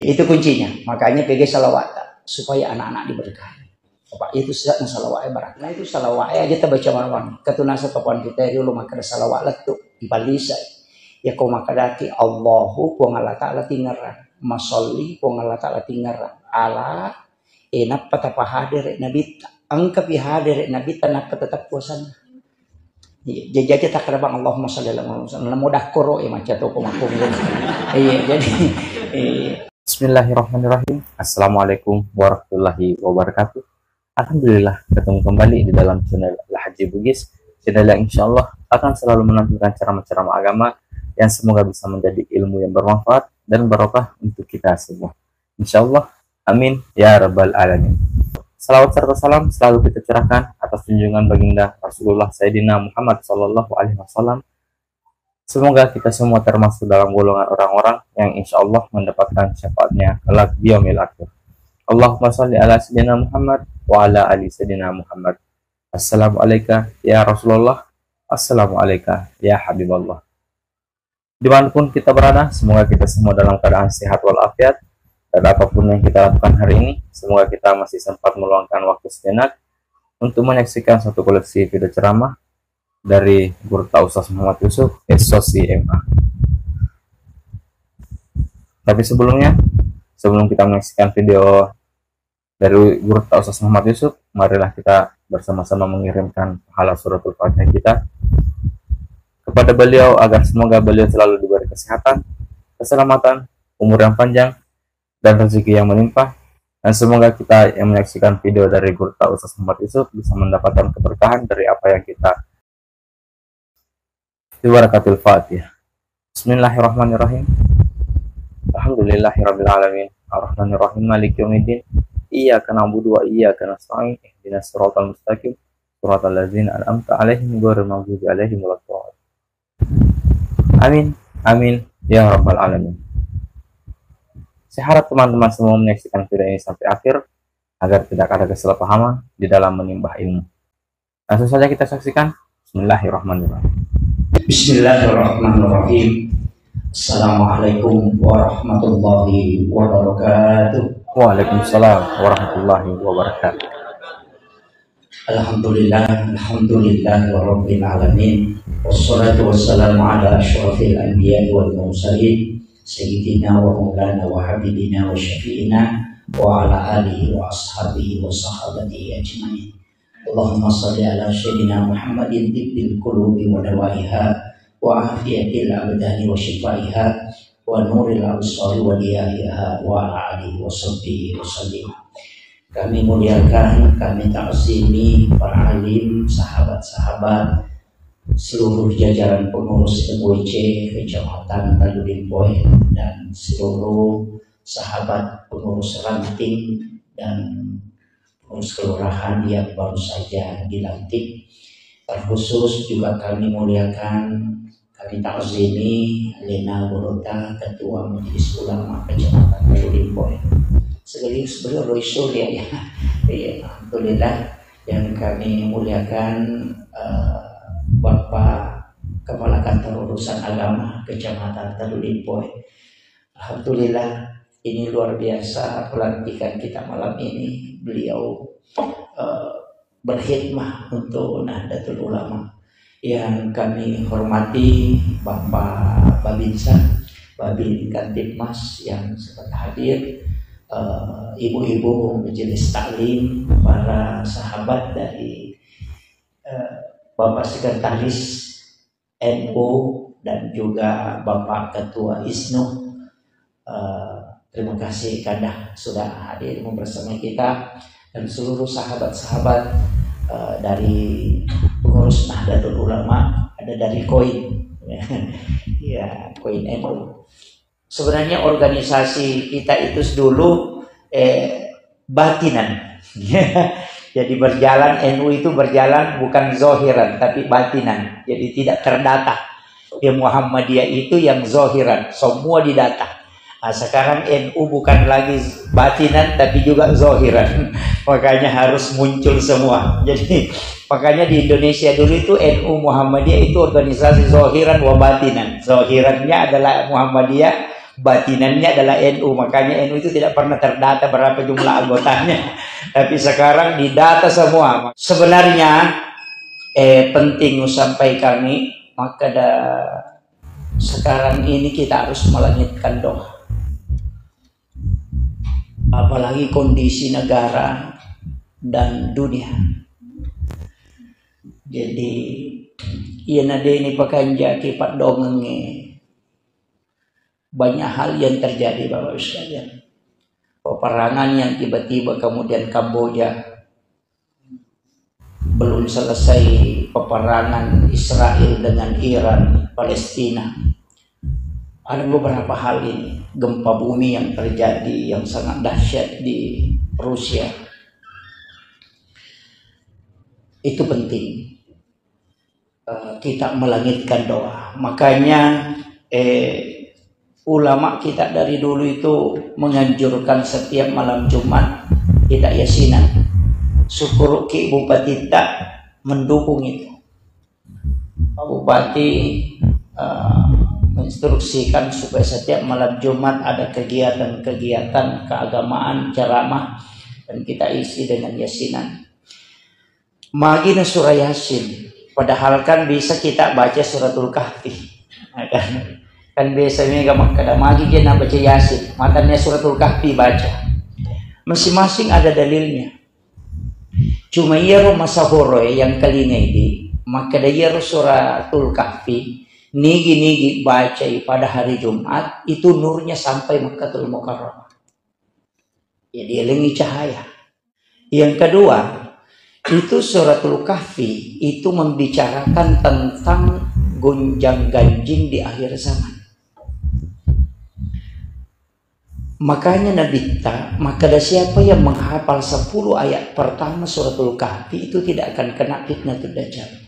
Itu kuncinya. Makanya PG salawat supaya anak-anak diberkahi. Bapak itu saat salawat barak. Nah itu salawat aja kita baca malam. Ketunasa kapan kita dulu maka salawat letuk di balisa. Ya kau maka dati Allahu ku ngala ta'ala tingaran. Masolli ku ngala ta'ala tingaran. Ala enak patapa hadir nabi angka hadir nabi tanah tetap puasan. Jadi tak kerabang Allahumma shalli ala Muhammad. Mudah koro macam tu kumakum. Jadi Bismillahirrahmanirrahim. Assalamualaikum warahmatullahi wabarakatuh. Alhamdulillah ketemu kembali di dalam channel Al-Haji Bugis, channel yang insya Allah akan selalu menampilkan ceramah-ceramah agama yang semoga bisa menjadi ilmu yang bermanfaat dan barokah untuk kita semua. Insya Allah, amin ya rabbal alamin. Salawat serta salam selalu kita curahkan atas junjungan baginda Rasulullah Sayyidina Muhammad Sallallahu Alaihi Wasallam. Semoga kita semua termasuk dalam golongan orang-orang yang insya Allah mendapatkan syafaatnya kelak di yaumil akhir. Allahumma sholli ala sayyidina Muhammad wa ala ali sayyidina Muhammad. Assalamualaikum ya Rasulullah. Assalamualaikum ya Habiballah. Dimanapun kita berada, semoga kita semua dalam keadaan sehat walafiat. Dan apapun yang kita lakukan hari ini, semoga kita masih sempat meluangkan waktu sejenak untuk menyaksikan satu koleksi video ceramah dari Guru Ustaz Muhammad Yusuf, SOC MA. Tapi sebelum kita menyaksikan video dari Guru Ustaz Muhammad Yusuf, marilah kita bersama-sama mengirimkan pahala suratul Fatihah kita kepada beliau agar semoga beliau selalu diberi kesehatan, keselamatan, umur yang panjang, dan rezeki yang melimpah. Dan semoga kita yang menyaksikan video dari Guru Ustaz Muhammad Yusuf bisa mendapatkan keberkahan dari apa yang kita Barakatul Fatihah. Bismillahirrahmanirrahim. Alhamdulillahirabbil alamin. Arrahmanirrahim. Maliki yaumiddin. Iyyaka na'budu wa iyyaka nasta'in. Ihdinas siratal mustaqim. Siratal ladzina an'amta 'alaihim ghairil maghdubi 'alaihim waladdallin. Amin. Amin ya rabbal alamin. Saya harap teman-teman semua menyaksikan video ini sampai akhir agar tidak ada kesalahpahaman di dalam menimba ilmu. Langsung saja kita saksikan. Bismillahirrahmanirrahim. Bismillahirrahmanirrahim. Assalamualaikum warahmatullahi wabarakatuh. Waalaikumsalam warahmatullahi wabarakatuh. Alhamdulillah rabbil alamin. Wassalatu wassalamu ala asyrafil anbiya'i wal mursalin sayyidina wa maulana wa habibina wa syafi'ina wa ala alihi wa ashabihi wa sahabatihi ajmain. Allahumma salli ala sayyidina Muhammadin tibbil qulubi wa dawaiha wa afiyatil abdani wa shifaiha wa nuril absari wa diyahiha wa ala alihi wa sahbihi wa sallim. Kami muliakan, kami ta'zimi para alim, sahabat-sahabat, seluruh jajaran pengurus MWC Kecamatan Taludin Boy dan seluruh sahabat pengurus ranting dan pengurus kelurahan yang baru saja dilantik. Terkhusus juga kami muliakan, kami ta'zimi Lena Borota, Ketua Majelis Ulama Kecamatan Taludin Boy. Sekaligus beliau Roisul ya. Alhamdulillah. Yang kami muliakan Bapak Kepala Kantor Urusan Agama Kecamatan Taludin Boy. Alhamdulillah. Ini luar biasa pelantikan kita malam ini. Beliau berkhidmah untuk Nahdlatul Ulama. Yang kami hormati Bapak Babinsa, Babin Kantipmas yang sempat hadir, ibu-ibu majelis taklim, para sahabat dari Bapak Sekretaris NU dan juga Bapak Ketua ISNU. Terima kasih Kadah sudah hadir bersama kita dan seluruh sahabat-sahabat dari pengurus Nahdlatul Ulama, ada dari Koin ya, Koin NU. Sebenarnya organisasi kita itu dulu batinan. Jadi berjalan, NU itu berjalan bukan zohiran tapi batinan. Jadi tidak terdata. Ya, Muhammadiyah itu yang zohiran, semua didata. Nah, sekarang NU bukan lagi batinan tapi juga zohiran. Makanya harus muncul semua. Jadi makanya di Indonesia dulu itu NU Muhammadiyah itu organisasi zohiran wa batinan. Zohirannya adalah Muhammadiyah, batinannya adalah NU. Makanya NU itu tidak pernah terdata berapa jumlah anggotanya. Tapi sekarang didata semua. Sebenarnya penting sampai kami, maka sekarang ini kita harus melangitkan doa. Apalagi kondisi negara dan dunia. Jadi iya nade ini pakanja kipat dongenge. Banyak hal yang terjadi Bapak Ibu sekalian. Peperangan yang tiba-tiba kemudian Kamboja, belum selesai peperangan Israel dengan Iran, Palestina. Ada beberapa hal ini, gempa bumi yang terjadi yang sangat dahsyat di Rusia. Itu penting kita melangitkan doa. Makanya ulama kita dari dulu itu menganjurkan setiap malam Jumat kita yasinan. Syukur ki Bupati tak mendukung itu. Pak Bupati menginstruksikan supaya setiap malam Jumat ada kegiatan-kegiatan keagamaan, ceramah, dan kita isi dengan yasinan. Magina surah Yasin, padahal kan bisa kita baca suratul Kahfi. Kan biasanya kada magi kita baca Yasin, matanya suratul Kahfi baca. Masing-masing ada dalilnya. Cuma yero masahoroy yang kalingay di, maka yero suratul Kahfi nigi baca pada hari Jumat, itu nurnya sampai Makkahul Mukarramah. Ya diiringi cahaya. Yang kedua, itu suratul Kahfi itu membicarakan tentang gonjang ganjing di akhir zaman. Makanya Nabi maka siapa yang menghafal 10 ayat pertama suratul Kahfi itu tidak akan kena fitnatul dajjal.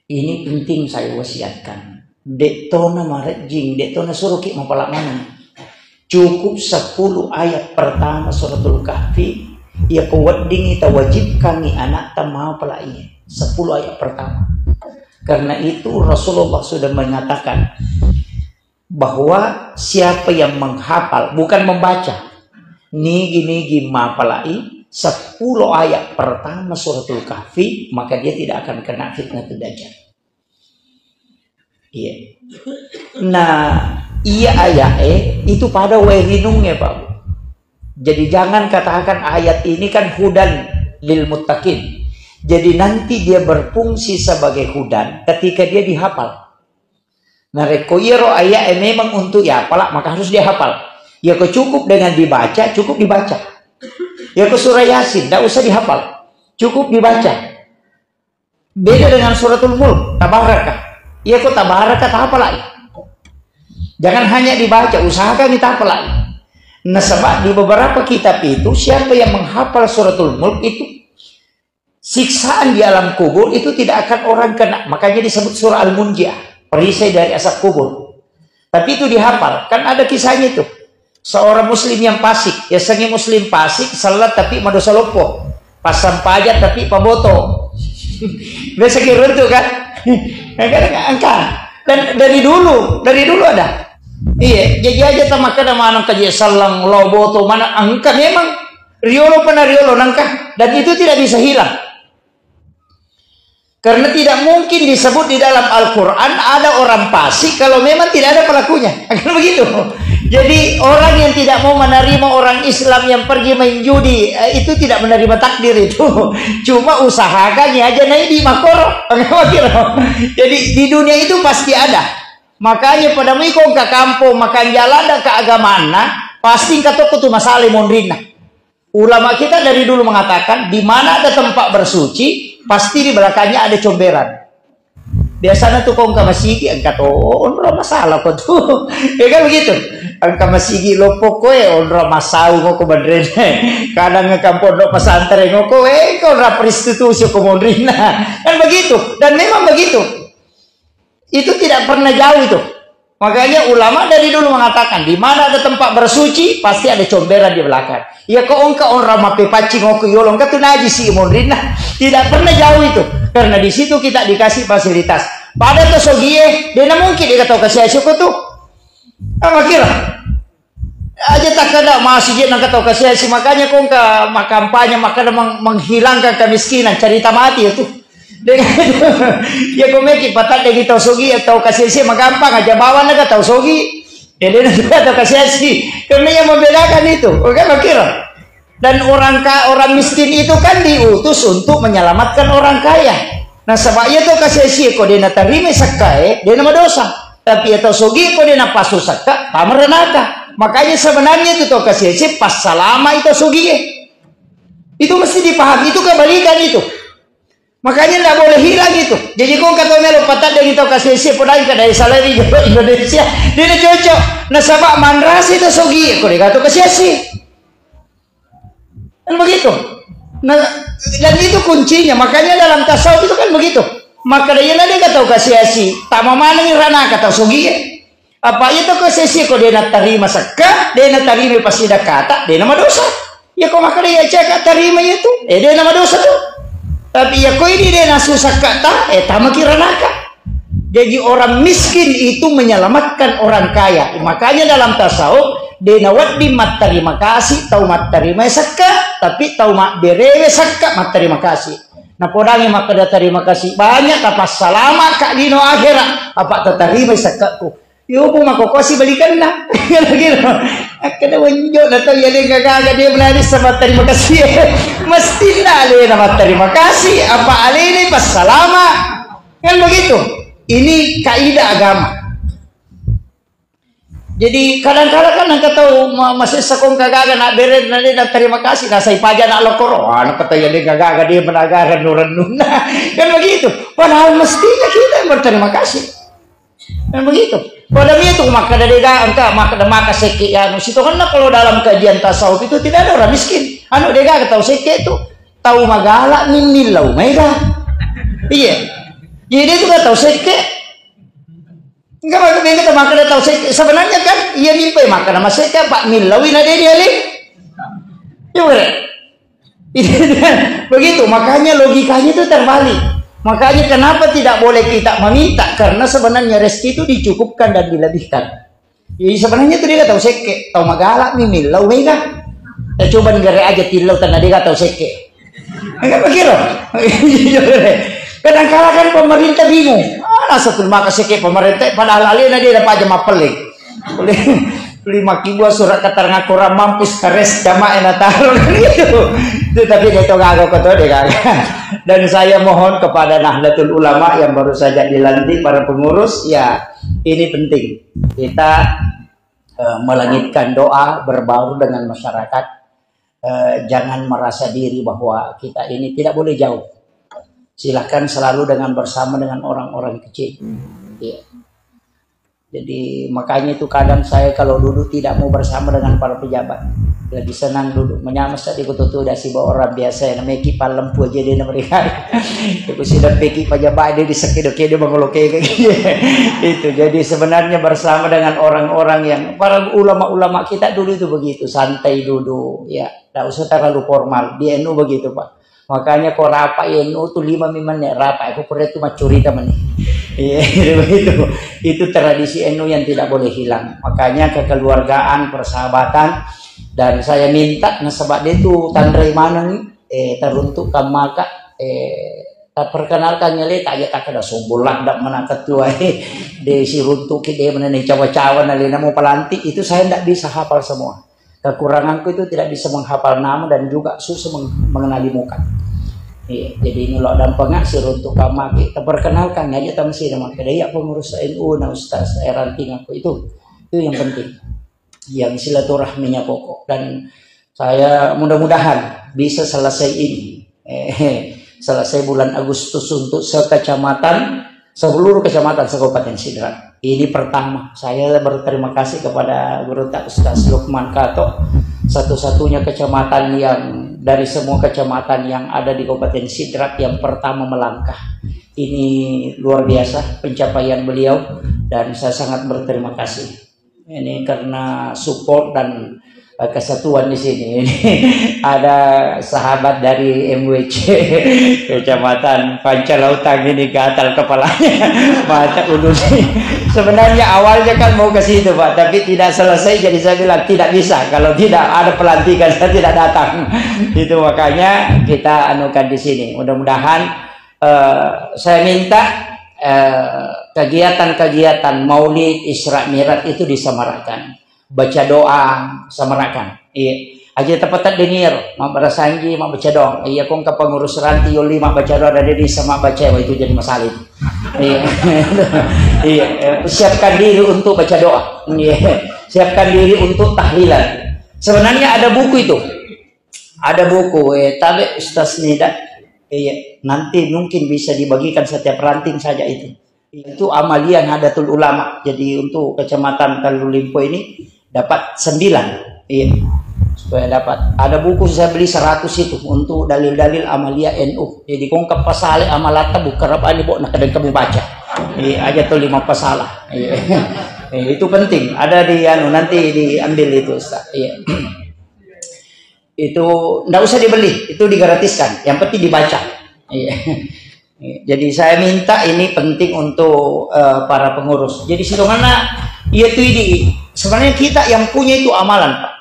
Ini penting saya wasiatkan. Dektona marajing, dektona suruh ki mapalak mana. Cukup 10 ayat pertama suratul Kahfi. Ya kewading kita wajibkan ni anak tamah pelai. 10 ayat pertama. Karena itu Rasulullah sudah mengatakan bahwa siapa yang menghafal, bukan membaca, nigi mapalai 10 ayat pertama suratul Kahfi, maka dia tidak akan kena fitnatul dajjal. Iya. Nah, iya ayat itu pada werinungnya Pak. Jadi jangan katakan ayat ini kan hudan lil muttaqin. Jadi nanti dia berfungsi sebagai hudan ketika dia dihafal. Nah, rekoyero ayat memang untuk ya apalak, maka harus dia hafal. Ya cukup dengan dibaca, cukup dibaca. Ya ke surah Yasin, tidak usah dihafal, cukup dibaca. Beda dengan suratul Mulk, tabarakah. Ya kok tabarakah tak apa lagi. Jangan hanya dibaca, usahakan kita hafal lagi. Nah, sebab di beberapa kitab itu siapa yang menghafal suratul Mulk itu siksaan di alam kubur itu tidak akan orang kena. Makanya disebut surah Al-Munjiah, perisai dari asap kubur. Tapi itu dihafal. Kan ada kisahnya itu. Seorang muslim yang fasik, biasanya muslim fasik, salat tapi madosa lopo, pasang pajak tapi paboto. Biasa kira itu kan? Angkat. Dan dari dulu ada. Iya, jadi aja tamak kada manang kaji salang loboto mana angkat memang riolo nangkah, dan itu tidak bisa hilang. Karena tidak mungkin disebut di dalam Al-Quran ada orang fasik kalau memang tidak ada pelakunya. Akan begitu. Jadi orang yang tidak mau menerima orang Islam yang pergi main judi itu tidak menerima takdir itu. Cuma usahakannya aja naik di makoro. Jadi di dunia itu pasti ada. Makanya pada mikong ke kampung makan jalan dan keagamaan pasti kata kutu masalah mondrina. Ulama kita dari dulu mengatakan di mana ada tempat bersuci pasti di belakangnya ada comberan. Biasanya tuh kong kamasigi angkat onra masalah kok tuh. Ya kan begitu. Ang kamasigi lopo ko onra masau ko badrene. Kadang ngekampon do pesantren ko onra prostitusi ko mondrina. Kan begitu. Dan memang begitu. Itu tidak pernah jauh itu. Makanya ulama dari dulu mengatakan di mana ada tempat bersuci pasti ada comberan di belakang. Ya kok onka onra mape pacing ko yolong ka tu najis si mondrina. Tidak pernah jauh itu. Karena di situ kita dikasih fasilitas. Pada to sogie, dia mungkin dia tahu kasih syukur tuh. Apa kira? Aja tak ada masjid nak tahu kasih si makanya kau ke kampanye makanya menghilangkan kemiskinan cerita mati itu. Dengan ya kau meki patat lagi tahu sogi atau kasih si magampang aja bawa nak tahu sogi. Jadi nak tahu kasih si. Kami yang membedakan itu. Oke kira? Dan orang miskin itu kan diutus untuk menyelamatkan orang kaya. Nah sebab ia tahu kasih si kau dia nak terima sakai dia nama dosa. Tapi ia tahu sogi kau dia nak pasu sakka pamerenaka. Makanya sebenarnya itu toh kasih pas selama itu sugi itu mesti dipahami, itu kebalikan itu. Makanya tidak boleh hilang itu. Jadi kau kata melo patat dari toh kasih podai dari salari Indonesia dia cocok. Nah sabak mandras itu sugi kau dikata kasih kan begitu. Nah dan itu kuncinya. Makanya dalam tasawuf itu kan begitu. Maka dia kata kasih tak mana ni rana kata sugi. Apa itu kesesi kau dia nak terima sakka, dia nak terima pasti dah kata, dia nama dosa. Ya kau makan dia cakap terima itu, dia nama dosa tu. Tapi ya kau ini dia nak susah kata, tamak kira naka. Jadi orang miskin itu menyelamatkan orang kaya. Makanya dalam tasawuf dia nawat di mat terima kasih, tahu mat terima sakka, tapi tahu mat berewe sakka mat terima kasih. Nah podangi maka dah terima kasih banyak, apa selama kak dino akhirat, apa terima sakkaku. Yo pun mako kosi balikan lah. Gitu. Kena menunjuk atau ya dia gagak dia melari sama terima kasih. Mestilah dia nama terima kasih. Apa ali ini pas salama. Kan begitu. Ini kaidah agama. Jadi kadang-kadang kan nak tahu masih sakong gagak nak beren nanti nak terima kasih. Nah saya pajak nak lokor. Nak kata ya dia gagak dia menagaran renun. Kan begitu. Padahal mestinya kita yang berterima kasih. Kan begitu. Pada itu maka dari angka maka seke ya situ kan kalau dalam kajian tasawuf itu tidak ada orang miskin. Anu dega tahu seke itu tahu magala milau mega. Iya. Jadi itu tahu seke. Enggak kita maka tahu seke. Sebenarnya kan ia mimpi maka nama seke Pak milau ina dia li. Coba. Begitu makanya logikanya itu terbalik. Makanya kenapa tidak boleh kita meminta? Karena sebenarnya rezeki itu dicukupkan dan dilebihkan. Jadi sebenarnya itu dia tahu seke, tahu magala mimilau mega. Kita coba negara aja tilau tanah dia tahu seke. Enggak begitu. Kadang-kadang kan pemerintah bingung. Satu maka seke pemerintah padahal alina dia dapat jam apeling. Beli makibua surat keterangan kurang mampus keres jamaah natal gitu. Itu tapi dia tahu gak kau dia Dan saya mohon kepada Nahdlatul Ulama yang baru saja dilantik para pengurus, ya ini penting kita melangitkan doa berbaur dengan masyarakat. Jangan merasa diri bahwa kita ini tidak boleh jauh. Silahkan selalu bersama dengan orang-orang kecil. Ya. Jadi makanya itu kadang saya kalau duduk tidak mau bersama dengan para pejabat. Lebih senang duduk menyamas tadi kutu dah si bawa orang biasa yang namanya kipal lempu aja dia mereka. Itu sudah peki pejabat dia disekidok dia mengelokai kayak gitu. Itu jadi sebenarnya bersama dengan orang-orang yang para ulama-ulama kita dulu itu begitu santai duduk ya. Tak usah terlalu formal. Di NU begitu Pak. Makanya kau rapat NU tuh 5 menit rapat aku pernah itu macuri teman. Iya itu tradisi NU yang tidak boleh hilang. Makanya kekeluargaan, persahabatan, dan saya minta nasabak dia itu tandai mana nih teruntuk maka tak perkenalkan nyele tak aja tak ada sombolah dak mana ketua de si runtuk dia mana nih cawa-cawa nalina mau pelantik itu saya tidak bisa hafal semua. Kekuranganku itu tidak bisa menghafal nama dan juga susah mengenali muka. Iya, jadi ini lo dan pengasir untuk kami kita perkenalkan aja tamu sih nama kedaya pengurus NU na Ustaz ranting aku itu yang penting, yang silaturahminya pokok dan saya mudah-mudahan bisa selesai ini selesai bulan Agustus untuk sekecamatan seluruh kecamatan Kabupaten Sidrap. Ini pertama saya berterima kasih kepada Guru Tak Ustaz Lukman Kato, satu-satunya kecamatan yang dari semua kecamatan yang ada di Kabupaten Sidrap yang pertama melangkah. Ini luar biasa pencapaian beliau dan saya sangat berterima kasih. Ini karena support dan kesatuan di sini. Ini ada sahabat dari MWC Kecamatan Pancalautang ini gatal kepalanya, mata udun. Sebenarnya awalnya kan mau ke situ Pak, tapi tidak selesai, jadi saya bilang tidak bisa kalau tidak ada pelantikan, saya tidak datang. Itu makanya kita anukan di sini. Mudah-mudahan saya minta kegiatan-kegiatan Maulid, Isra Mi'raj itu disamarakan, baca doa samarakan. Iya, aja tepat dengar, mak berasanji, mak baca doa. Iya, kong ke pengurus ranti yoli mak baca doa dari sama baca itu jadi masalah. Iya, iya, siapkan diri untuk baca doa. Iya, siapkan diri untuk tahlilan. Sebenarnya ada buku itu, ada buku. Tapi Ustaz Nida. Iya, nanti mungkin bisa dibagikan setiap ranting saja itu. Itu amalia Nahdlatul Ulama. Jadi untuk Kecamatan Talulimpo ini dapat 9. Iya. Supaya dapat. Ada buku saya beli 100 itu untuk dalil-dalil amalia NU. Jadi kongkap pasal amalata bukarap ani bo nak kadang kamu baca. Iya, aja tuh 5 pasalah. Iya. Itu penting. Ada di nanti diambil itu Ustaz. Iya. Itu nggak usah dibeli, itu digratiskan, yang penting dibaca. Jadi saya minta ini penting untuk para pengurus. Jadi sidonganna itu ini sebenarnya kita yang punya itu amalan Pak.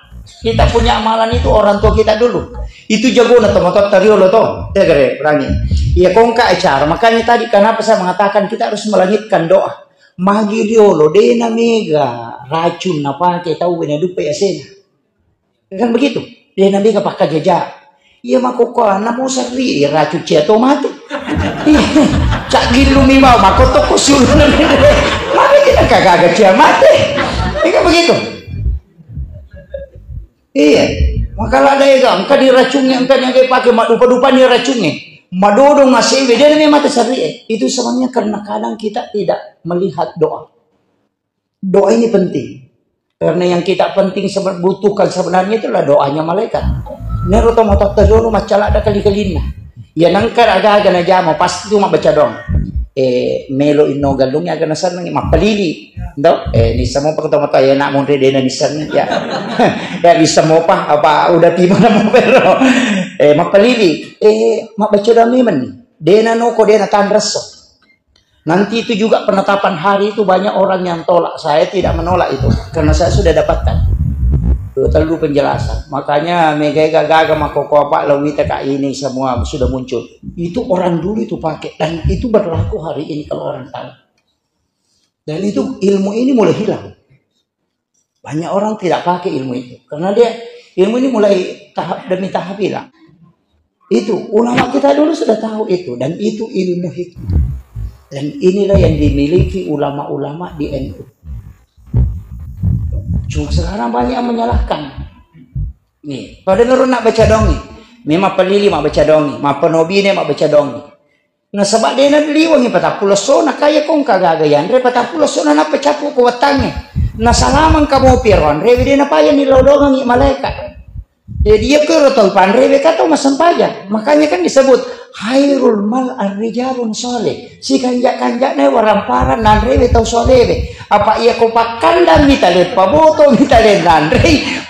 Kita punya amalan itu orang tua kita dulu. Itu jago na tomatot tario lo to. Tegere perangi. Iya kongka acara. Makanya tadi kenapa saya mengatakan kita harus melangitkan doa. Magiliolo dena mega racun apa kita tahu benar dupe ya sena. Kan begitu. Dia nanti ke pakai jejak. Iya makoko anak mau seri racun cia tomat. Cak gilu mimau makoto kusul. Maka kita kagak cia mati. Ini kan begitu. Iya. Maka ada yang engkau diracunnya, engkau yang pakai dupa-dupa nih racunnya. Madodong masih dia memang mati seri. Itu sebenarnya karena kadang kita tidak melihat doa. Doa ini penting. Karena yang kita penting butuhkan sebenarnya itulah doanya malaikat. Nero tomatot terjolo macala ada kali-kalina. Ya nangkar aga-aga na jamo pasti itu baca dong. Melo ino galungnya aga nasan nang mapalili. Ndo ni samo pa tomato ya na mo rede na nisan ya. Ya bisa mo pa apa udah tiba na mo pero mapalili. Mabaca dong man. Dena no ko dena tandraso. Nanti itu juga penetapan hari itu banyak orang yang tolak. Saya tidak menolak itu karena saya sudah dapatkan. Terlalu penjelasan. Makanya mega gaga makoko apa lawita kak ini semua sudah muncul. Itu orang dulu itu pakai dan itu berlaku hari ini kalau orang tahu. Dan itu ilmu ini mulai hilang. Banyak orang tidak pakai ilmu itu karena dia ilmu ini mulai tahap demi tahap hilang. Itu ulama kita dulu sudah tahu itu dan itu ilmu hikmah. Dan inilah yang dimiliki ulama-ulama di NU. Cuma sekarang banyak yang menyalahkan. Nih, pada nurun nak baca dongi. Memang pelili mak baca dongi. Mak penobine mak baca dongi. Nah sebab dia nak liwangi patapulo sona kaya kong kagagayan. Re patapulo sona na pecapu ko watangnya. Nah salaman kamu piron. Re dia na payan nilodongan ni malaikat. Jadi dia kira tahu panrewe kata masan pajak. Makanya kan disebut Hairul mal ar-rijalun soleh. Si kanjak-kanjaknya orang paran nanrewe tau solewe. Apa ia ko pakandang mitalit paboto mitalit nanre.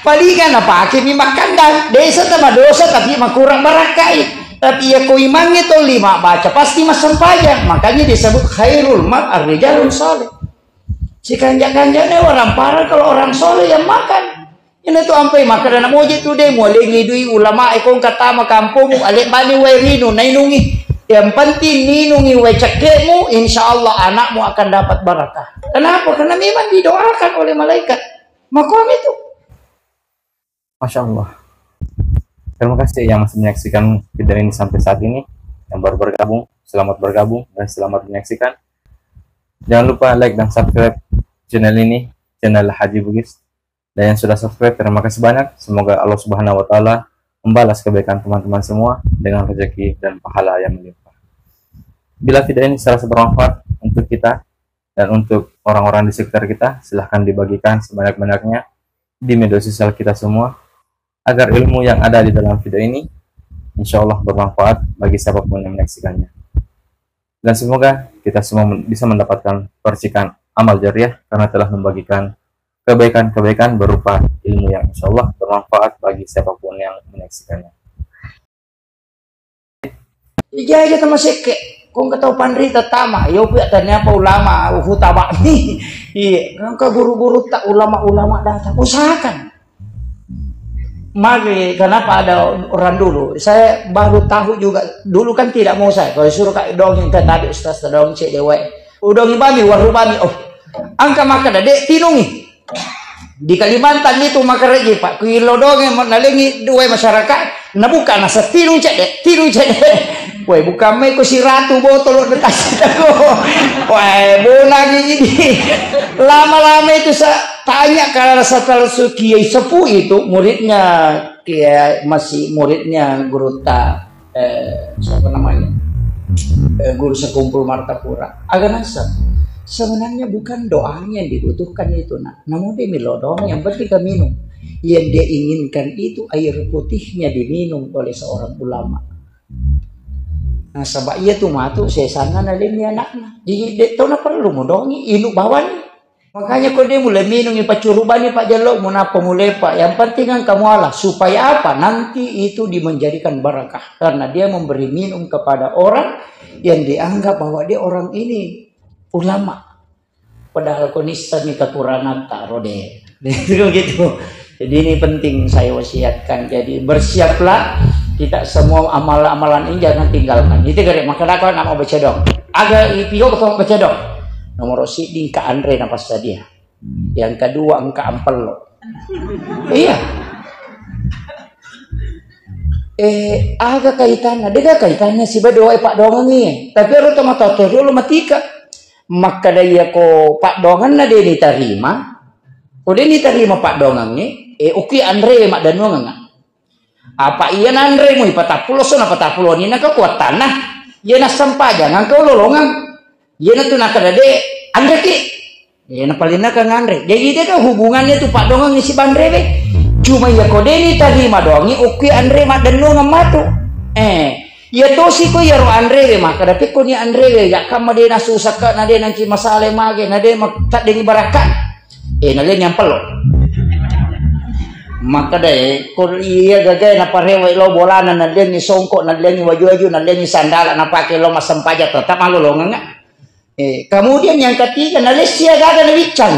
Palingan apa akhir mimak kandang. Desa sama dosa tapi makurang barakai. Tapi ia ko imang itu 5 baca pasti masan pajak. Makanya disebut Hairul mal ar-rijalun soleh. Si kanjak-kanjaknya orang paran kalau orang soleh yang makan. Ini tuh ampai maka dana moje tu deh mulai ngidui ulama ekong kata makampung alek bani wairinu nainungi yang penting ninungi wecekemu insyaallah anakmu akan dapat barakah. Kenapa? Karena memang didoakan oleh malaikat. Makom itu. Masya Allah. Terima kasih yang masih menyaksikan video ini sampai saat ini. Yang baru bergabung, selamat bergabung dan selamat menyaksikan. Jangan lupa like dan subscribe channel ini, channel Haji Bugis. Dan yang sudah subscribe, terima kasih banyak. Semoga Allah Subhanahu wa Ta'ala membalas kebaikan teman-teman semua dengan rezeki dan pahala yang melimpah. Bila video ini serasa bermanfaat untuk kita dan untuk orang-orang di sekitar kita, silahkan dibagikan sebanyak-banyaknya di media sosial kita semua, agar ilmu yang ada di dalam video ini insya Allah bermanfaat bagi siapapun yang menyaksikannya. Dan semoga kita semua bisa mendapatkan percikan amal jariah karena telah membagikan kebaikan-kebaikan berupa ilmu yang insya Allah bermanfaat bagi siapapun yang menyaksikannya. Ija aja sama seke, kung kataw panrita tama, yo pia tanya apa ulama, hutaba nih, iya, kan guru-guru tak ulama-ulama datang, usahakan. Mari, kenapa ada orang dulu? Saya baru tahu juga, dulu kan tidak mau saya, kalau suruh kayak dongeng ke tadi ustaz dongeng cek dewa, udongi bami, waru bami, oh, angka makan dek tinungi. Di Kalimantan itu makan lagi pak, kilo dongeng nalengi dua masyarakat, nabuka nasa tinung cek dek, woi bukan meko si ratu botol dekat aku, woi bola gini, lama-lama itu saya tanya karena setelah kiai sepuh itu muridnya kiai masih muridnya guru siapa namanya guru sekumpul Martapura agak nasab. Sebenarnya bukan doanya yang dibutuhkan itu namun dia milodong yang penting minum. Yang dia inginkan itu air putihnya diminum oleh seorang ulama. Nah sebab ia tuh matu sesana nalim anaknya. Jadi dia tahu nak perlu modongi ilmu bawan. Makanya kalau dia mulai minum pak curubani pak jalok mau napa mulai pak. Yang penting kan kamu Allah supaya apa nanti itu menjadikan barakah karena dia memberi minum kepada orang yang dianggap bahwa dia orang ini ulama. Padahal konista nih kekurangan taruh deh. Gitu. Jadi ini penting saya wasiatkan. Jadi bersiaplah. Tidak semua amalan-amalan ini jangan tinggalkan. Itu gara maka aku nak mau baca dong. Agak ipio betul baca dong. Nomor siding ke Andre napas tadi. Yang kedua engka ampel. Iya. Agak kaitannya. Dia kaitannya si berdoa pak dongan ni. Tapi orang tomato dulu matika. Maka dia ko pak dongan na dia diterima. Ko dia diterima pak dongan ni. Oke Andre mak dan dongan. Apa iya Andre mo ipatapulo so napatapulo ni nakakuat tanah. Iya na sampaja ngangkau lolongan. Iya na tu nakadade Andre ki. Iya na palina kang Andre. Jadi dia kan hubungannya tu pak dongan ni si Andre be. Cuma ya kode ni terima dongi oke Andre mak dan dongan matu. Ya tosi ko ya ro Andre be maka tapi ko ni Andre be ya kama dia na susaka na dia nanti masalah mage na dia mak tak dengi barakat. Na dia nyampel lo. Maka deh, kalau iya gagay na parewa lo bola na nalian ni songkok nalian ni waju-waju nalian ni sandala na pakai lo masampaja tetap malu lo nggak? Kemudian yang ketiga nalesia gaga na bican,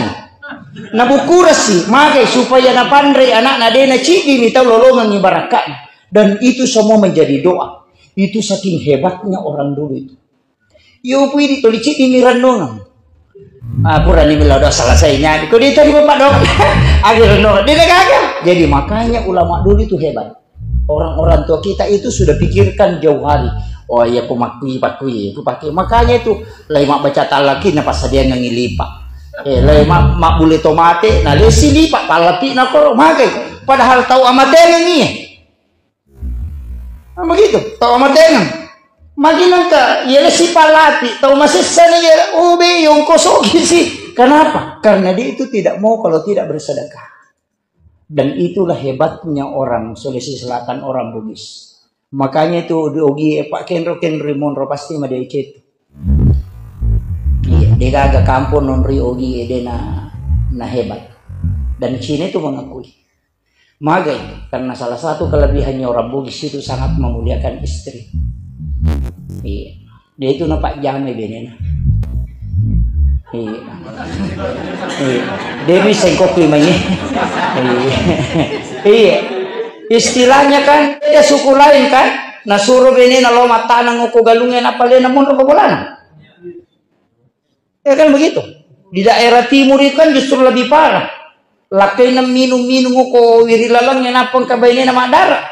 na bukurasi, makai supaya na pandre anak na dena cidi ni tahu lolongan ni barakat dan itu semua menjadi doa. Itu saking hebatnya orang dulu itu. Yo pui di toli cidi ni renungan. Pura ni bila udah selesainya, kau dia tadi bapak dong, akhirnya dong, dia gagal. Jadi makanya ulama dulu itu hebat. Orang-orang tua kita itu sudah pikirkan jauh hari. Oh iya, aku pakui, aku pakai. Makanya itu, lai mak baca talaki, na pas dia ngilipak. Lai mak boleh tomate, na lesi lipak, palapi na koro, makai. Padahal tahu amatengan ni. Begitu, tahu amatengan. Maginan ka, yela si palati, tahu masih sana ya, ube yung kosogi sih. Kenapa? Karena dia itu tidak mau kalau tidak bersedekah. Dan itulah hebatnya orang Sulawesi Selatan, orang Bugis. Makanya itu diogi Pak Kenro Monro pasti mah dia itu. Iya, dia agak kampung non riogi dia na hebat. Dan Cina itu mengakui. Magai, karena salah satu kelebihannya orang Bugis itu sangat memuliakan istri. Iya, dia itu nampak jame benena. Iya, dia bisa kopi mainnya. Iya, istilahnya kan ada suku lain kan. Nasuruh benena lo mata nanguku galungnya apa dia namun robolan. Ya kan begitu. Di daerah timur itu kan justru lebih parah. Lakai na minum ko wirilalang yang apa kabainnya nama darah.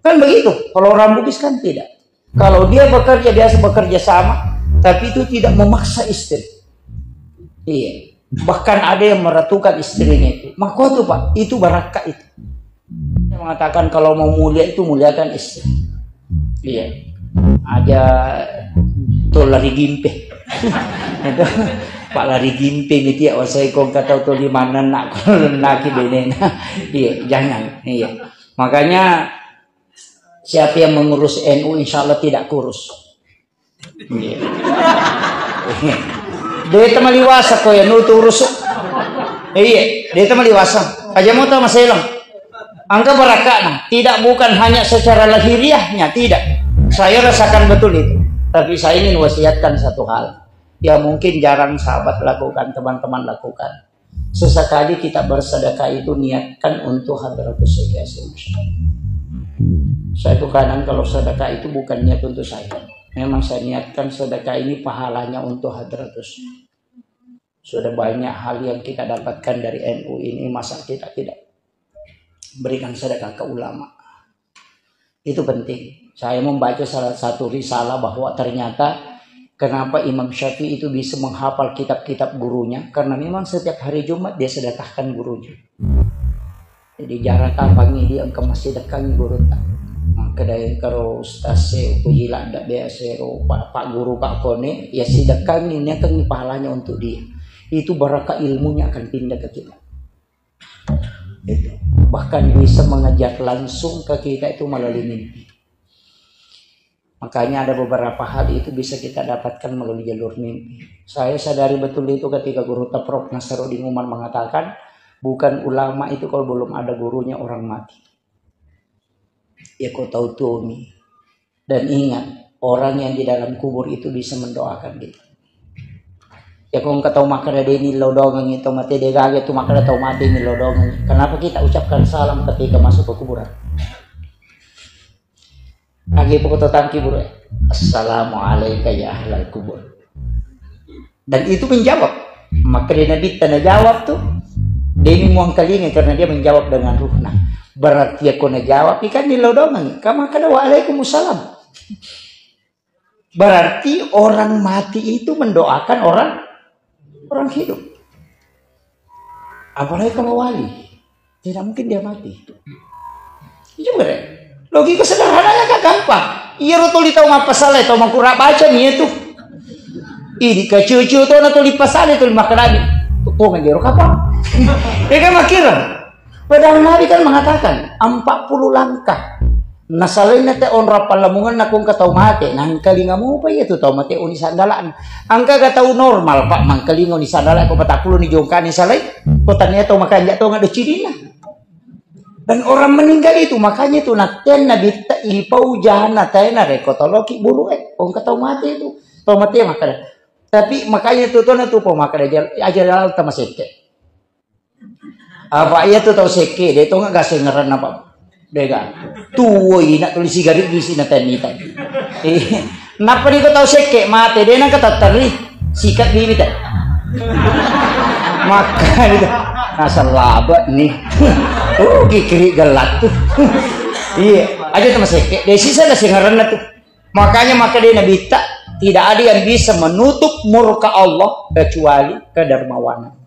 Kan begitu. Kalau orang Bugis kan tidak. Kalau dia bekerja biasa bekerja sama, tapi itu tidak memaksa istri. Iya. Bahkan ada yang meratukan istrinya itu. Maka itu Pak, itu barakah itu. Dia mengatakan kalau mau mulia itu muliakan istri. Iya. Aja tuh lari gimpe. Pak lari gimpe gitu ya. Wasai kong kata tuh di mana nak naki benena. Iya, jangan. Iya. Makanya siapa yang mengurus NU insya Allah tidak kurus. Dia temaliwasa ko ya nu turus. Iya, dia itu meliwasa. Aja mau tahu masalah. Angka barakahnya tidak bukan hanya secara lahiriahnya, tidak. Saya rasakan betul itu. Tapi saya ingin wasiatkan satu hal. Ya mungkin jarang sahabat lakukan, teman-teman lakukan. Sesekali kita bersedekah itu niatkan untuk hadratus Syekh Hasyim Asy'ari. Saya tuh kadang kalau sedekah itu bukan niat untuk saya. Memang saya niatkan sedekah ini pahalanya untuk hadratus. Sudah banyak hal yang kita dapatkan dari NU ini, masa kita tidak berikan sedekah ke ulama. Itu penting. Saya membaca salah satu risalah bahwa ternyata kenapa Imam Syafi'i itu bisa menghafal kitab-kitab gurunya, karena memang setiap hari Jumat dia sedekahkan gurunya. Jadi jarak kapangi dia ke masjid dekat guru tak. Kedai karo ustaz itu hilang tak biasa pak guru pak kone ya sedekah ini akan pahalanya untuk dia. Itu barakah ilmunya akan pindah ke kita. Itu. Bahkan bisa mengajar langsung ke kita itu melalui mimpi. Makanya ada beberapa hal itu bisa kita dapatkan melalui jalur mimpi. Saya sadari betul itu ketika guru Prof. Nasaruddin Umar mengatakan, bukan ulama itu kalau belum ada gurunya orang mati. Ya kau tahu tuh Mi. Dan ingat, orang yang di dalam kubur itu bisa mendoakan kita. Ya kung kataw makara din nilodongan ito mati degage tu makara taw mati nilodongan. Kenapa kita ucapkan salam ketika masuk ke kuburan? Lagi po ko tangki bro. Assalamualaikum ya ahlal kubur. Dan itu menjawab. Maka dia Nabi na jawab tuh. Demi muang kalinga karena dia menjawab dengan ruh. Nah, berarti ako najawab ikan nilodongan. Kama kada waalaikumsalam. Berarti orang mati itu mendoakan orang hidup. Apalagi kalau wali, tidak mungkin dia mati. Itu benar. Logika sederhananya kan gampang. Iya rotuli tahu ngapa salah, tahu makura baca nih itu. Ini kecucu tuh natuli pasal itu lima kali. Tuh ngajero apa? Dia kan makiran. Padahal Nabi kan mengatakan 40 langkah. Nasalay na te onra palamungan na kung kataw mati. Nang kalinga mo pa ito taw mati o ni sandalaan. Ang kagataw normal pa mang kalinga ni sandalaan ko patakulo ni jongka ni salay. Kutan niya taw makanya taw nga decirina. Dan orang meninggal itu makanya itu naten na bita ipaw jana tayo na rekotoloki bulu kung kataw mati itu. Taw mati makanya. Tapi makanya itu na to po makanya aja ta maseke. Apa iya to taw seke dito nga gasengeran na pa. Dega tuwo ina tulis sigarit di sini tanita. Napa ni ko tahu seke mate dia nang katatari sikat bibit. Maka itu asal laba nih. Kikiri gelat tuh. Iya, aja sama seke. Desi sana singaran tuh. Makanya maka dia nabi tidak ada yang bisa menutup murka Allah kecuali kedermawanan.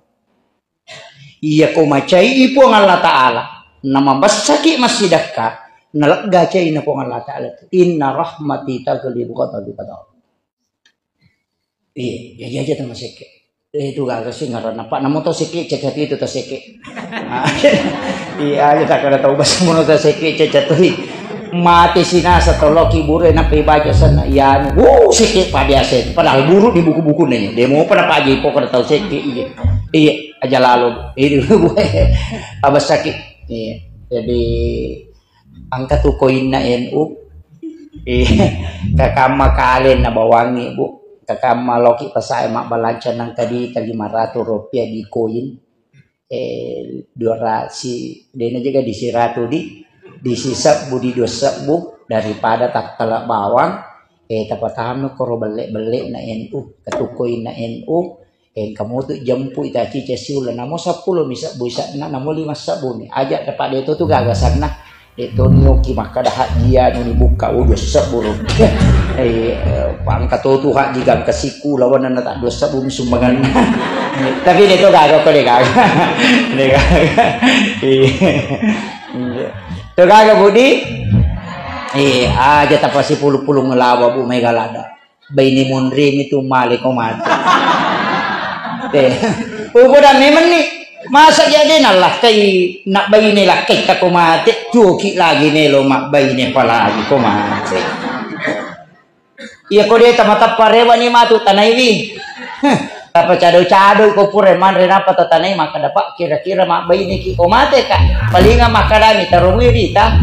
Iya ko macai ipo ng Allah Ta'ala. Nama basaki masidaka nalagaca ina po Allah Ta'ala inna rahmati taglibu qadabi qadaw. Iya aja tama seke itu gak kasi ngaran apa namo to seke cacat itu to seke. Iya aja tak kada tahu bahasa mono to seke cacat tuh mati sinasa toloki buru na pibaca sana yan seke pa biasa padahal buru di buku-buku nanya demo pada pagi po kada tahu seke iya aja lalu itu gue abas sakit. Iya, jadi angka tu koin na NU, kakama kalian na bawangi bu, kakama loki pasay mak balanca ng tadi 500 rupiah di koin, 200 dena juga di siratu di sisa budi dosa bu daripada tak telak bawang, tapataham no koro balik na NU, katukoy na NU. Kamu tuh jempu ita cica siulan namo 10 bisa bisa na namo 5 sabun aja dapat itu tuh gagasan nah itu nyoki maka dah dia nu dibuka udah sabun pangkat tuh hak jika kesiku lawan na tak 2 sabun sumbangan tapi itu gagak kok gagak itu gagak budi aja tak pasti puluh-puluh ngelawa bu megalada baini mundring itu malik mati. Udah memang nih masa jadi nalah kay nak bayi ni laki tak mati cuki lagi nih lo mak bayi ni pala lagi mati. Iya ko dia tamata parewa ni matu tanay wi. Apa cado-cado ko pure man rin apa tatanay maka dapat kira-kira mak bayi ni ko mate ka. Palinga makadami tarungi dita.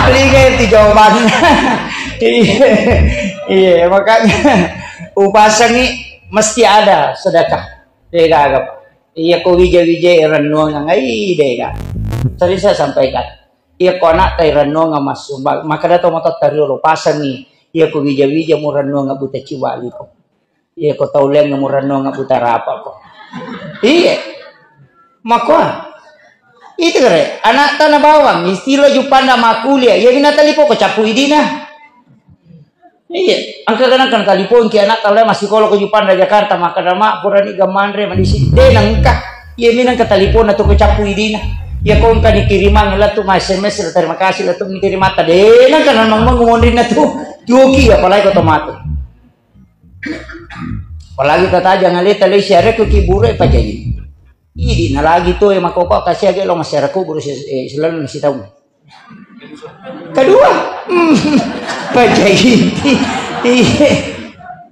Palinga itu jawaban. Iya, makanya upasan ni mesti ada sedekah. Dega agak. Iya ko wija-wija renung ngai dega. Tadi saya sampaikan. Iya ko anak tay renung masuk. Maka dato motot tariolo pasang ni. Iya ko wija-wija mo renung buta ciwali ko. Iya ko taulen nga murano nga butarapa ko. Iya. Maka itu kare anak tanah bawang istilo jupanda makulia ya ginatalipo ko capu idina. Iya, angka kan talipon ki anak tala masih kalau ko jupanda Jakarta maka nama purani gamandre mandisi de nangka. Iya minang katalipon na to ko capu idina. Ya ko kan dikiriman la tu SMS terima kasih la tu kirimata de nang kan mangumondin na tu. Joki apalagi ko tomato. Apalagi kata jangan lihat tali syarek ke kibure pa jadi. Idi na lagi to e makoko kasi age lo masyarakat buru selalu nasi tahu. Kedua, pa jadi.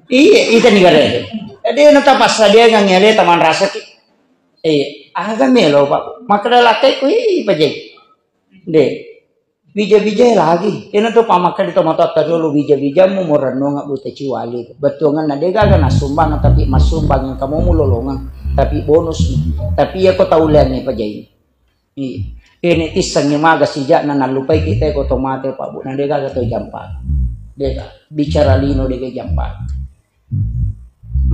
Iya, itu nih gare. Dia nata pas dia ngangele taman rasa ki. Aga melo pak. Maka laki ku pa jadi. De. Bija-bija lagi. Ina tuh pamaka dito matot dulu bija-bija mo morano nga buta ciwali. Betungan na dega na sumbang tapi masumbang yang kamu mulolongan tapi bonus. Tapi ya ko taulan ni pajay. Ini tisang ni maga sijak na nalupay kita ko tomate pa bu na dega to jampa. Dega bicara lino dega jampa.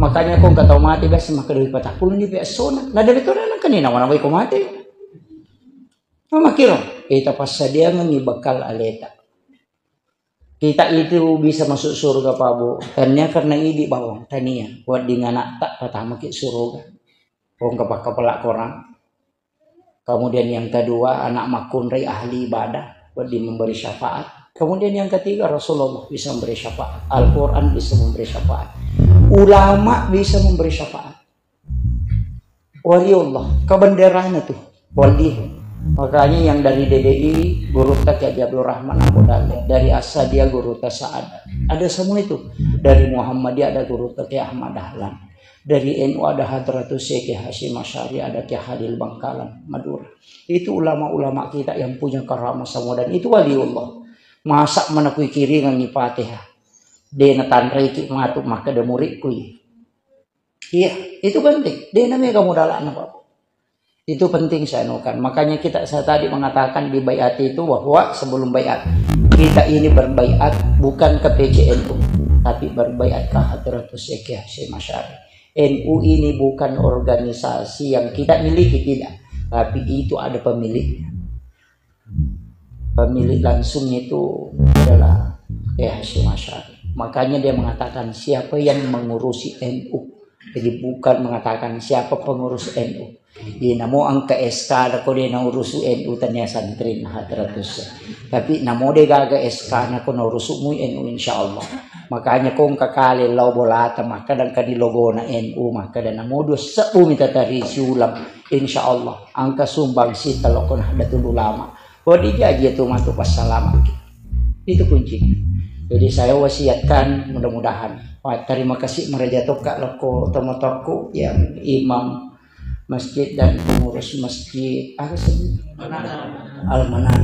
Makanya kung katomate bes makadui patakul ni pesona. Na dito na kanina wana way kumate. Makiro, kita pas dia ngibakal aleta. Kita itu bisa masuk surga Pak Bu. Karena ini bawang tania. Buat di nganak tak pertama ke surga. Kong kapelak orang. Kemudian yang kedua anak makunrai ahli ibadah. Buat di memberi syafaat. Kemudian yang ketiga Rasulullah bisa memberi syafaat. Al-Quran bisa memberi syafaat. Ulama bisa memberi syafaat. Waliullah. Kebenderaan itu. Wali. Makanya yang dari DDI Guru Tak Jabul Rahman Abu Dalil, dari Asadia Guru Tak Sa'ad, ada semua itu. Dari Muhammadiyah ada Guru Tak Ahmad Dahlan, dari NU ada Hadratus Syekh Hashim Asy'ari, ada Ki Halil Bangkalan Madura. Itu ulama-ulama kita yang punya karamah semua dan itu waliullah. Masak menakui kiri nganyi Fatihah. Dena tanrai ki matu maka de muridku. Iya, itu penting. Dena me kamu dalakna Pak. Itu penting saya nukan. Makanya saya tadi mengatakan di baiat itu bahwa sebelum baiat kita ini berbaiat bukan ke PCNU tapi berbaiat ke Hadratus Syekh Hashim Asy'ari. NU ini bukan organisasi yang kita miliki tidak, tapi itu ada pemiliknya. Pemilik langsung itu adalah Syekh Hashim Asy'ari. Makanya dia mengatakan siapa yang mengurusi NU. Jadi bukan mengatakan siapa pengurus NU. Di namo ang ka-SK na ko din na urusu NU tanya santri na Hadratus. Tapi namo de gaga SK na ko na urusu mo NU insyaallah. Makanya kung kakali law bolata maka dan kadi logo na NU maka dan namo do sa umita tari siulam insyaallah. Ang kasumbang si talo ko na Hadatul Ulama. Bodi jaji itu matu pasalamat. Itu kuncinya. Jadi saya wasiatkan mudah-mudahan. Terima kasih Meraja Toka Loko Tomotoku yang imam masjid dan pengurus masjid Al-Manan.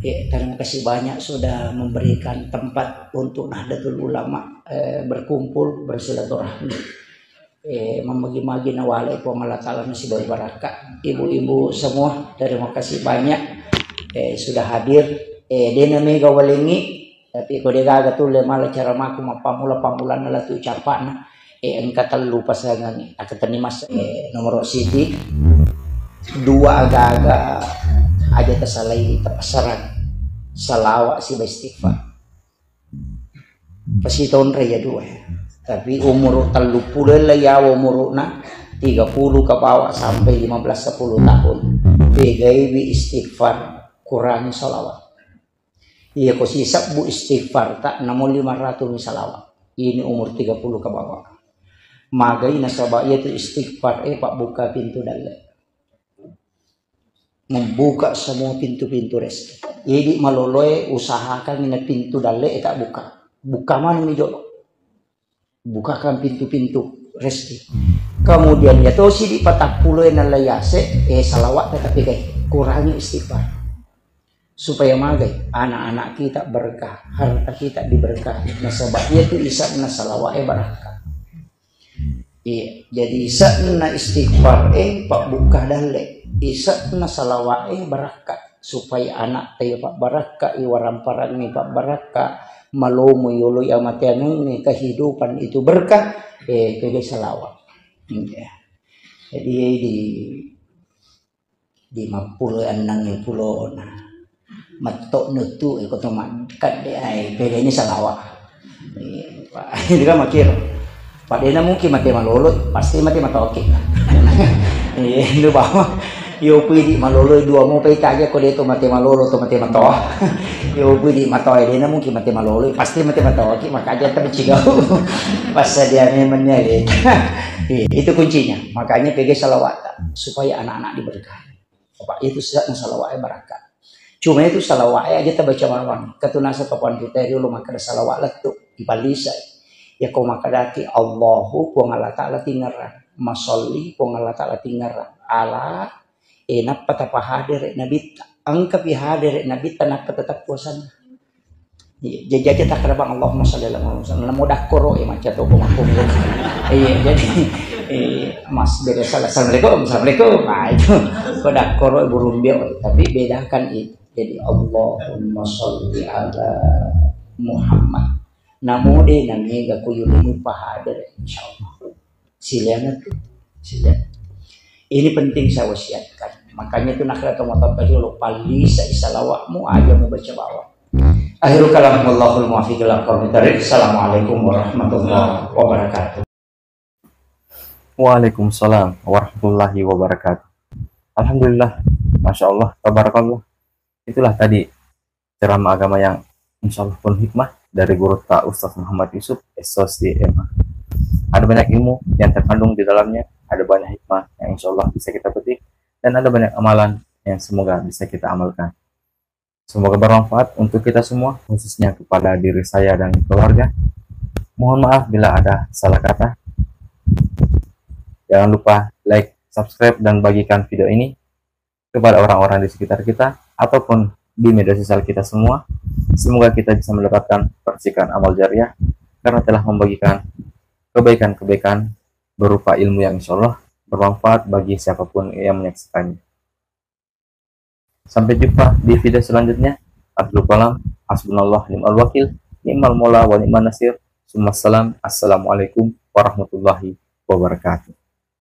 Terima kasih banyak sudah memberikan tempat untuk Nahdlatul Ulama berkumpul bersilaturahmi. Membagi-bagi nawale Allah Ta'ala nasib barakah. Ibu-ibu semua terima kasih banyak sudah hadir. Dena mega walengi tapi ko degaga tulle mala cara maku mapamula-pamulan nala tu ucapan engka telu pasangan akatani mas nomor siji dua aga-aga aja tersalai terpasaran salawat si istighfar pasti tahun raya dua tapi umur telu puluh lah ya umurna 30 ke bawah sampai 15-10 tahun begai bi istighfar kurangi salawat. Iya ko sisa bu istighfar tak namun 500 salawat. Ini umur 30 ke bawah. Magai nasabah itu istighfar Pak buka pintu dalek. Membuka semua pintu-pintu rezeki. Jadi maloloe usahakan ini pintu dalek tak buka. Buka mana nih jolo? Bukakan pintu-pintu resti. Kemudian ya tuh si di 40 na layase salawat tetapi kayak kurangi istighfar supaya magai anak-anak kita berkah, harta kita diberkahi. Nah sebabnya itu isa na salawat berkah. Iya, jadi isa na istighfar pak buka dale, isa na salawat berkah supaya anak tayo pak berkah iwaramparang ni pak berkah malomo yolo amatian ni kehidupan itu berkah kaya salawat. Ya. Jadi di mapuluan ng pulo na matok nutu ko to makat di ay pwede ini salawat. Hindi ka makiro. Pwede na mungkin mati malulot, pasti mati matoke. Hindi ba? Yo pwede malulot dua mo pa itaga ko dito mati malulot to mati matoa. Yo pwede matoa di na mungkin mati malulot, pasti mati matoke makanya tercigaw. Pas dia memangnya itu kuncinya. Makanya pergi salawat supaya anak-anak diberkahi. Bapak itu saat salawat berkah. Cuma itu salawat aja kita baca malam. Ketunasa kapan kita dulu maka ada salawat letuk dipalisai. Ya kau maka dati Allahu ku ngala ta'ala tingaran. Masolli ku ngala ta'ala tingaran. Ala enak patapa hadir nabi angka pi hadir nabi tanah tetap puasan. Jadi tak kerabang Allahumma shalli ala Muhammad. Mudah koro macam tu kumangkum. Jadi mas beda salah assalamualaikum. Nah itu mudah koro burung dia. Tapi bedakan itu. Jadi Allahumma shalli ala Muhammad. Namo de namanya kuyulimu pahadir insyaallah. Silakan tuh. Silakan. Ini penting saya wasiatkan. Makanya itu nak kata motor tadi lo palisa isalawatmu aja mau baca bawah. Akhirul kalam wallahul muwaffiq ila aqwamit thariq. Assalamualaikum warahmatullahi wabarakatuh. Waalaikumsalam warahmatullahi wabarakatuh. Alhamdulillah, masya Allah, tabarakallah. Itulah tadi ceramah agama yang insya Allah pun hikmah dari guru ta Ustaz Muhammad Yusuf SOS di MA. Ada banyak ilmu yang terkandung di dalamnya, ada banyak hikmah yang insya Allah bisa kita petik, dan ada banyak amalan yang semoga bisa kita amalkan. Semoga bermanfaat untuk kita semua, khususnya kepada diri saya dan keluarga. Mohon maaf bila ada salah kata. Jangan lupa like, subscribe, dan bagikan video ini kepada orang-orang di sekitar kita ataupun di media sosial kita semua. Semoga kita bisa mendapatkan percikan amal jariah karena telah membagikan kebaikan-kebaikan berupa ilmu yang insya Allah bermanfaat bagi siapapun yang menyaksikannya. Sampai jumpa di video selanjutnya. Abdul Kalam, hasbunallah ni'mal wakil, ni'mal mola wa ni'man nasir. Assalamualaikum warahmatullahi wabarakatuh.